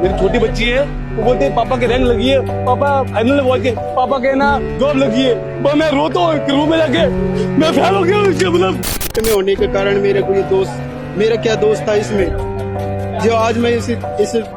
मेरी छोटी बच्ची है, वो बोलते हैं पापा के रैंक लगी है, पापा फाइनल बोल के, पापा के ना जॉब लगी है। मैं रोता हूँ रूम में जाके, मैं फैल हो गया उसके मतलब में होने के कारण मेरे को ये दोस्त, मेरा क्या दोस्त था इसमें, जो आज मैं इस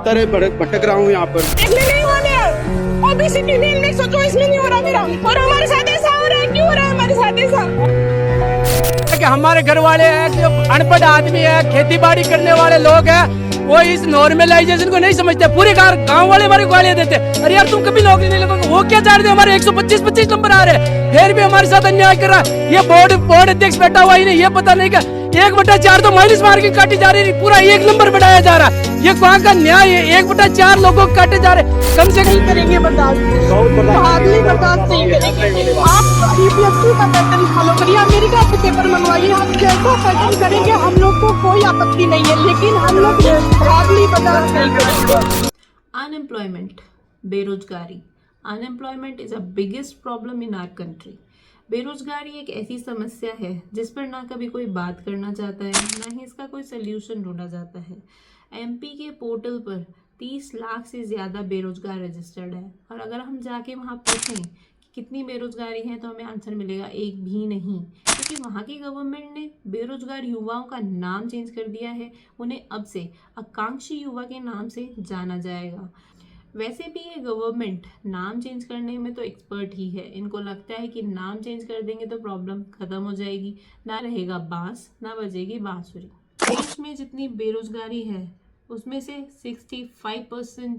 तरह भटक रहा हूँ यहाँ पर। इसमें नहीं हो रहा, ओबीसी में सोचो, इसमें नहीं हो रहा मेरा, और हमारे साथ ऐसा हो रहा है, क्यों हो रहा है हमारे साथ ऐसा? कि हमारे घर वाले हैं, जो अनपढ़ आदमी है, खेती बाड़ी करने वाले लोग हैं, वो इस नॉर्मलाइजेशन को नहीं समझते। पूरे गांव वाले हमारे गालियां देते, अरे यार तुम कभी नौकरी नहीं लगोगे। वो क्या चाहते, हमारे 125 नंबर आ रहे हैं, फिर भी हमारे साथ अन्याय कर रहा है। ये बोर्ड अध्यक्ष बैठा हुआ ही नहीं, ये पता नहीं क्या 1/4 तो माइनस मार्किंग काटी जा रही है, पूरा 1 नंबर बढ़ाया जा रहा है। ये कहाँ का न्याय है? 1/4 लोगों को काटे जा रहे, कम से कम करेंगे बर्दाश्त, नहीं बर्दाश्त नहीं करेंगे। आप यूपीएससी का पैटर्न फॉलो करिए, अमेरिका से पेपर मंगवाइए, हम जैसा पैटर्न करेंगे हम लोग को कोई आपत्ति नहीं है, लेकिन हम लोग बर्दाश्त नहीं करेंगे। Unemployment, बेरोजगारी। Unemployment is a biggest problem in our country. बेरोजगारी एक ऐसी समस्या है जिस पर ना कभी कोई बात करना चाहता है, ना ही इसका कोई सल्यूशन ढूंढा जाता है। एमपी के पोर्टल पर 30 लाख से ज़्यादा बेरोजगार रजिस्टर्ड है, और अगर हम जाके वहाँ पूछें कि कितनी बेरोजगारी है तो हमें आंसर मिलेगा एक भी नहीं, क्योंकि वहाँ की गवर्नमेंट ने बेरोजगार युवाओं का नाम चेंज कर दिया है। उन्हें अब से आकांक्षी युवा के नाम से जाना जाएगा। वैसे भी ये गवर्नमेंट नाम चेंज करने में तो एक्सपर्ट ही है। इनको लगता है कि नाम चेंज कर देंगे तो प्रॉब्लम खत्म हो जाएगी, ना रहेगा बांस ना बजेगी बांसुरी। देश में जितनी बेरोजगारी है उसमें से 65%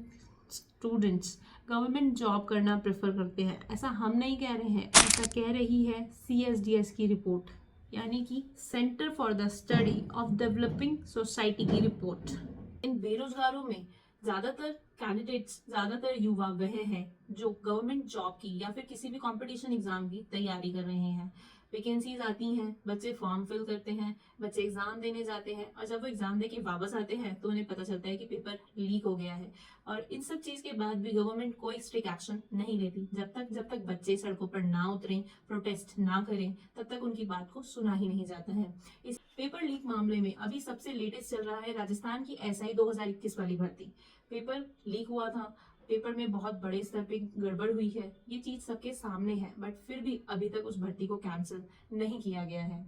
स्टूडेंट्स गवर्नमेंट जॉब करना प्रेफर करते हैं। ऐसा हम नहीं कह रहे हैं, ऐसा कह रही है CSDS की रिपोर्ट, यानी कि centre for the study of developing society की रिपोर्ट। इन बेरोजगारों में ज़्यादातर युवा वह हैं जो गवर्नमेंट जॉब की या फिर किसी भी कंपटीशन एग्जाम की तैयारी कर रहे हैं। वैकेंसीज आती हैं, बच्चे फॉर्म फिल करते हैं, बच्चे एग्जाम देने जाते हैं, और जब वो एग्जाम दे के वापस आते हैं तो उन्हें पता चलता है कि पेपर लीक हो गया है। और इन सब चीज़ के बाद भी गवर्नमेंट कोई स्ट्रिक्ट एक्शन नहीं लेती। जब तक बच्चे सड़कों पर ना उतरें, प्रोटेस्ट ना करें, तब तक उनकी बात को सुना ही नहीं जाता है। इस पेपर लीक मामले में अभी सबसे लेटेस्ट चल रहा है राजस्थान की SI 2021 वाली भर्ती। पेपर लीक हुआ था, पेपर में बहुत बड़े स्तर पे गड़बड़ हुई है, ये चीज सबके सामने है, बट फिर भी अभी तक उस भर्ती को कैंसिल नहीं किया गया है।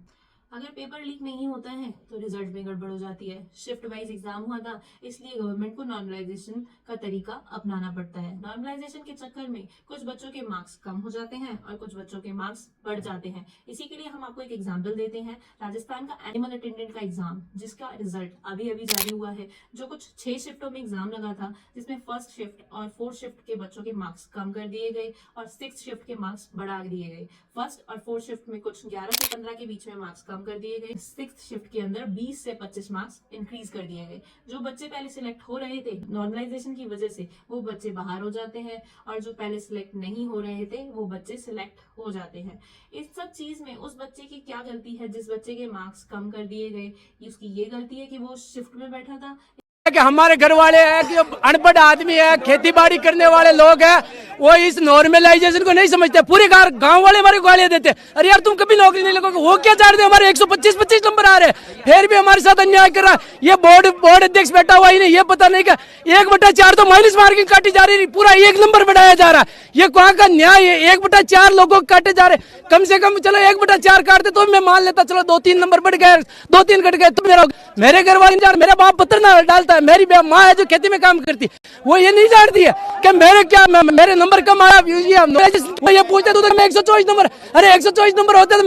अगर पेपर लीक नहीं होता है तो रिजल्ट में गड़बड़ हो जाती है। शिफ्ट वाइज एग्जाम हुआ था, इसलिए गवर्नमेंट को नॉर्मलाइजेशन का तरीका अपनाना पड़ता है। नॉर्मलाइजेशन के चक्कर में कुछ बच्चों के मार्क्स कम हो जाते हैं और कुछ बच्चों के मार्क्स बढ़ जाते हैं। इसी के लिए हम आपको एक एग्जाम्पल देते हैं, राजस्थान का एनिमल अटेंडेंट का एग्जाम, जिसका रिजल्ट अभी जारी हुआ है, जो कुछ 6 शिफ्टों में एग्जाम लगा था, जिसमें फर्स्ट शिफ्ट और 4th शिफ्ट के बच्चों के मार्क्स कम कर दिए गए और 6th शिफ्ट के मार्क्स बढ़ा दिए गए। फर्स्ट और 4th शिफ्ट में कुछ 11 से 15 के बीच में मार्क्स कम कर दिए गए। 6th शिफ्ट के अंदर 20 से 25 मार्क्स इंक्रीज कर दिए गए। जो बच्चे पहले सिलेक्ट हो रहे थे, नॉर्मलाइजेशन की वजह से वो बच्चे बाहर हो जाते हैं, और जो पहले सिलेक्ट नहीं हो रहे थे वो बच्चे सिलेक्ट हो जाते हैं। इस सब चीज में उस बच्चे की क्या गलती है जिस बच्चे के मार्क्स कम कर दिए गए? उसकी ये गलती है कि वो शिफ्ट में बैठा था। कि हमारे घर वाले हैं, जो अनपढ़ आदमी है, खेती बाड़ी करने वाले लोग हैं, वो इस नॉर्मलाइजेशन को नहीं समझते। पूरे गांव वाले हमारे गालियां देते, अरे यार तुम कभी नौकरी नहीं लगोगे। वो क्या चाहते, हमारे 125 नंबर आ रहे हैं, फिर भी हमारे साथ अन्याय कर रहा है। ये बोर्ड अध्यक्ष बैठा हुआ ही नहीं, ये पता नहीं क्या 1/4 तो माइनस मार्किंग काटी जा रही है, पूरा 1 नंबर बढ़ाया जा रहा है। ये कहाँ का न्याय है? 1/4 लोगों को काटे जा रहे, कम से कम चलो 1/4 काटते तो मैं मान लेता, चलो 2-3 नंबर बढ़ गए, 2-3 घट गए तो मेरे घर वाले, मेरा बाप पत्र ना डालता है, मेरी माँ है जो खेती में काम करती, वो ये नहीं जानती है कि मेरे नंबर कम आया। ये पूछते तो मैं 124 नंबर, अरे 124 नंबर होते तो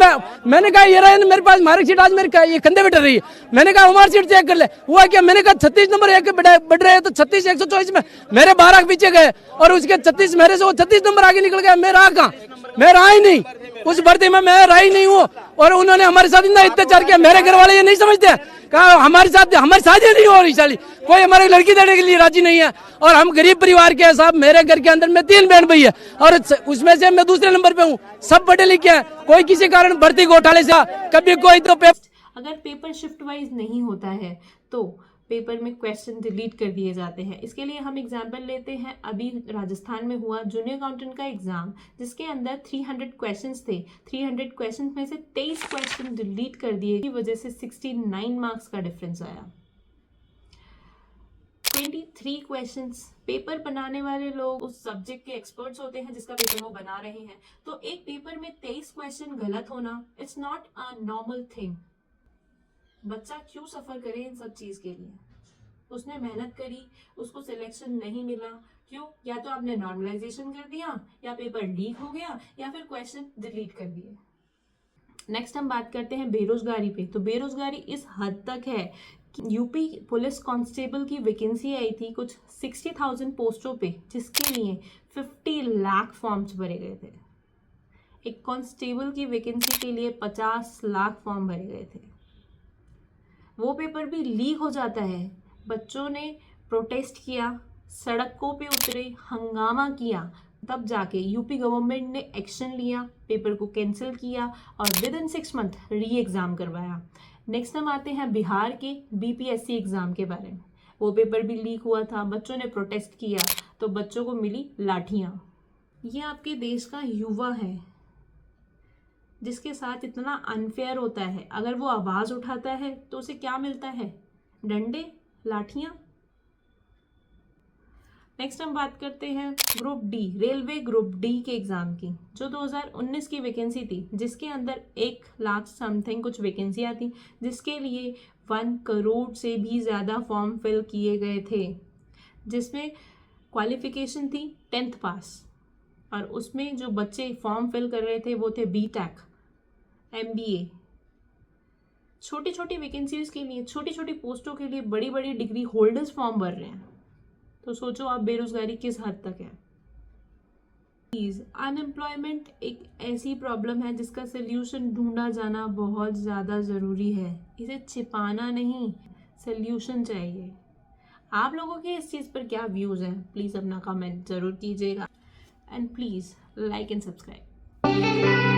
मैंने कहा ये रहा मेरे पास मार्कशीट, आज मेरे ये कंधे पे डर रही है। मैंने कहा मार्कशीट चेक कर ले, हुआ क्या? मैंने कहा 36 नंबर एक बढ़ रहे हैं, तो 36 124 में मेरे 12 के पीछे गए, और उसके 36 मेरे से वो 36 नंबर आगे निकल गया। मैं रहा कहाँ? मैं रहा ही नहीं उस भर्ती में, मैं रहा ही नहीं हूँ। और उन्होंने हमारे साथ इतना अत्याचार किया। मेरे घर वाले ये नहीं समझते, कहा हमारी शादी नहीं हो रही, साली कोई हमारे लड़की देने के लिए राजी नहीं है, और हम गरीब परिवार के हैं साहब। मेरे घर के अंदर में 3 बहन भाई है, और उसमें से मैं दूसरे नंबर पे हूँ। सब पढ़े लिखे हैं, कोई किसी कारण भर्ती घोटाले से, कभी कोई तो अगर पेपर शिफ्ट वाइज नहीं होता है तो पेपर में क्वेश्चन डिलीट कर दिए जाते हैं। इसके लिए हम एग्जाम्पल लेते हैं, अभी राजस्थान में हुआ जूनियर अकाउंटेंट का एग्जाम, जिसके अंदर 300 क्वेश्चंस थे। 300 क्वेश्चंस में से 23 क्वेश्चन डिलीट कर दिए, की वजह से 69 मार्क्स का डिफरेंस आया। 3 क्वेश्चंस। पेपर बनाने वाले लोग उस सब्जेक्ट के एक्सपर्ट्स होते हैं जिसका पेपर वो बना रहे हैं, तो एक पेपर में 23 क्वेश्चन गलत होना it's not a normal thing. बच्चा क्यों सफर करे इन सब चीज के लिए? उसने मेहनत करी, उसको सिलेक्शन नहीं मिला, क्यों? या तो आपने नॉर्मलाइजेशन कर दिया, या पेपर लीक हो गया, या फिर क्वेश्चन डिलीट कर दिए। नेक्स्ट हम बात करते हैं बेरोजगारी पे। तो बेरोजगारी इस हद तक है कि यूपी पुलिस कांस्टेबल की वैकेंसी आई थी कुछ 60,000 पोस्टों पे, जिसके लिए 50 लाख फॉर्म्स भरे गए थे। एक कांस्टेबल की वैकेंसी के लिए 50 लाख फॉर्म भरे गए थे। वो पेपर भी लीक हो जाता है। बच्चों ने प्रोटेस्ट किया, सड़कों पे उतरे, हंगामा किया, तब जाके यूपी गवर्नमेंट ने एक्शन लिया, पेपर को कैंसिल किया और विद इन 6 मंथ री एग्ज़ाम करवाया। नेक्स्ट हम आते हैं बिहार के बीपीएससी एग्ज़ाम के बारे में। वो पेपर भी लीक हुआ था, बच्चों ने प्रोटेस्ट किया तो बच्चों को मिली लाठियाँ। ये आपके देश का युवा है जिसके साथ इतना अनफेयर होता है। अगर वो आवाज़ उठाता है तो उसे क्या मिलता है? डंडे, लाठियाँ। नेक्स्ट हम बात करते हैं group D, railway group D के एग्ज़ाम की, जो 2019 की वैकेंसी थी, जिसके अंदर 1 लाख समथिंग कुछ वैकेंसियाँ थी, जिसके लिए 1 करोड़ से भी ज़्यादा फॉर्म फिल किए गए थे, जिसमें क्वालिफिकेशन थी 10th पास। और उसमें जो बच्चे फॉर्म फिल कर रहे थे वो थे बीटेक, एमबीए। छोटी छोटी वैकेंसीज के लिए, छोटी छोटी पोस्टों के लिए बड़ी बड़ी डिग्री होल्डर्स फॉर्म भर रहे हैं। तो सोचो आप बेरोजगारी किस हद तक है। प्लीज़, अनएम्प्लॉयमेंट एक ऐसी प्रॉब्लम है जिसका सल्यूशन ढूंढा जाना बहुत ज़्यादा ज़रूरी है। इसे छिपाना नहीं, सल्यूशन चाहिए। आप लोगों के इस चीज़ पर क्या व्यूज़ हैं, प्लीज़ अपना कमेंट ज़रूर कीजिएगा। And please like and subscribe.